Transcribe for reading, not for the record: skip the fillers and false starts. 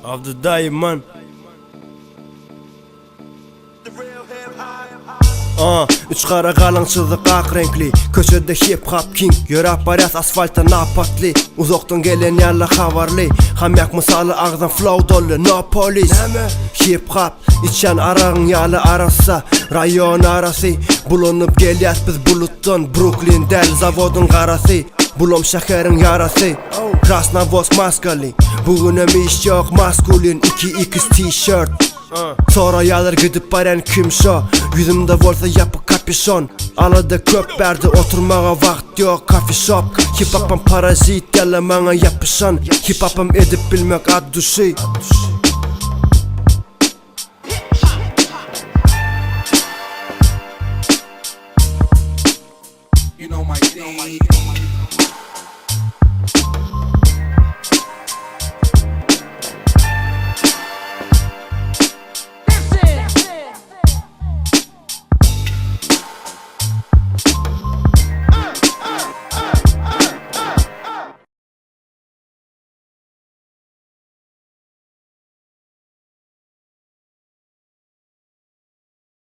Of the diamond. Üç kara kalın çıldık ak renkli. Köşede hip hop king. Yörap baryas asfalta napatli. Uzaktan gelen yerle havarli. Hamyak misalı ağzdan flow dolu. No polis. Hip hop içen arağın yalı arasa. Rayon arası. Bulunup gelyat biz buluttan. Brooklyn del zavodun karası. Bulom şekerin yarası. Krasnavosk maskali. Bugün iş yok maskulin. 2x t-shirt. Sonra yalar gidip baren kim şo. Yüzümde olsa yapı kapüşon. Aladı köp berdi oturmağa vakt yok coffee shop. Hip hop'ım parazit yalamana yapışan. Hip hop'ım edip bilmek ad düşü. You know my thing.